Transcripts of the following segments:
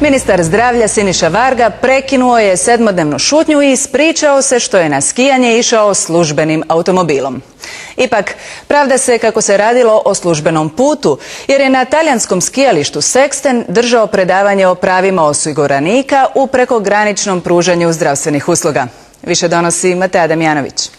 Ministar zdravlja Siniša Varga prekinuo je 7-dnevnu šutnju i ispričao se što je na skijanje išao službenim automobilom. Ipak, pravda se kako se radilo o službenom putu, jer je na talijanskom skijalištu Sexten držao predavanje o pravima osiguranika u prekograničnom pružanju zdravstvenih usluga. Više donosi Matea Damjanović.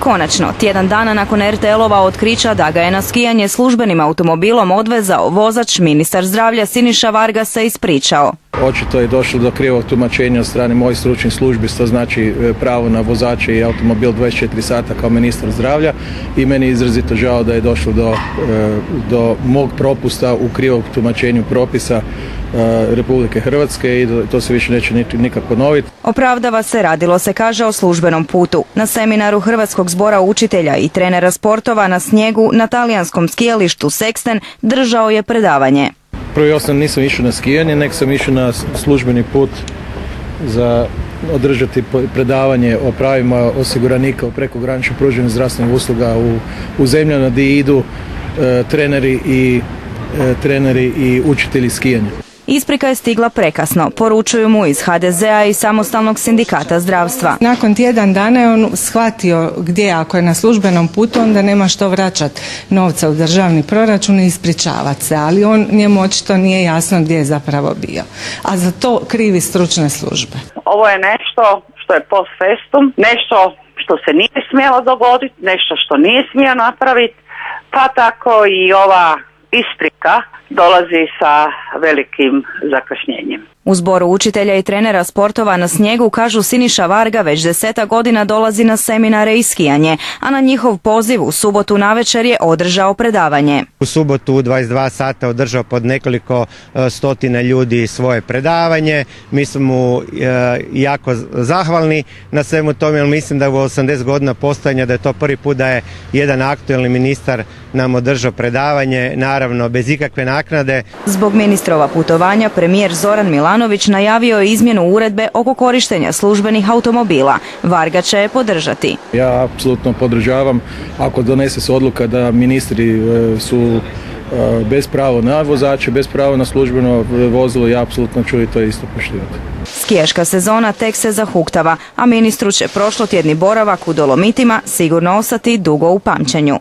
Konačno, tjedan dana nakon RTL-ova otkrića da ga je na skijanje službenim automobilom odvezao vozač, ministar zdravlja Siniša Varga se ispričao. Očito je došlo do krivog tumačenja od strane mojih stručnih službi, to znači pravo na vozače i automobil 24 sata kao ministar zdravlja, i meni je izrazito žao da je došlo do mog propusta u krivog tumačenju propisa Republike Hrvatske i to se više neće nikad ponoviti. Opravdava se, radilo se, kaže, o službenom putu. Na seminaru Hrvatskog zbora učitelja i trenera sportova na snijegu na talijanskom skijalištu Sexten držao je predavanje. Prvo i osnovno nisam išao na skijanje, nego sam išao na službeni put za održati predavanje o pravima osiguranika u prekograničnom pružanju zdravstvenih usluga u zemljama gdje idu treneri i učitelji skijanja. Isprika je stigla prekasno, poručuju mu iz HDZ-a i Samostalnog sindikata zdravstva. Nakon tjedan dana je on shvatio gdje, ako je na službenom putu, onda nema što vraćati novca u državni proračun i ispričavati se, ali njemu očito nije jasno gdje je zapravo bio. A za to krivi stručne službe. Ovo je nešto što je post festum, nešto što se nije smjelo dogoditi, nešto što nije smio napraviti, pa tako i ova isprika dolazi sa velikim zakašnjenjem. U zboru učitelja i trenera sportova na snijegu, kažu, Siniša Varga već 10 godina dolazi na seminare i skijanje, a na njihov poziv u subotu navečer je održao predavanje. U subotu u 22 sata održao pod nekoliko stotina ljudi svoje predavanje. Mi smo mu jako zahvalni na svemu tome, jer mislim da u 80 godina postojanja da je to prvi put da je jedan aktuelni ministar nam održao predavanje, naravno bez ikakve naknade. Zbog ministrova putovanja premijer Zoran Milanović najavio je izmjenu uredbe oko korištenja službenih automobila. Varga će je podržati. Ja apsolutno podržavam ako donese se odluka da ministri su bez prava na vozače, bez prava na službeno vozilo, ja apsolutno ću i to isto poštivati. Skijaška sezona tek se zahuktava, a ministru će prošlotjedni boravak u Dolomitima sigurno ostati dugo u pamćenju.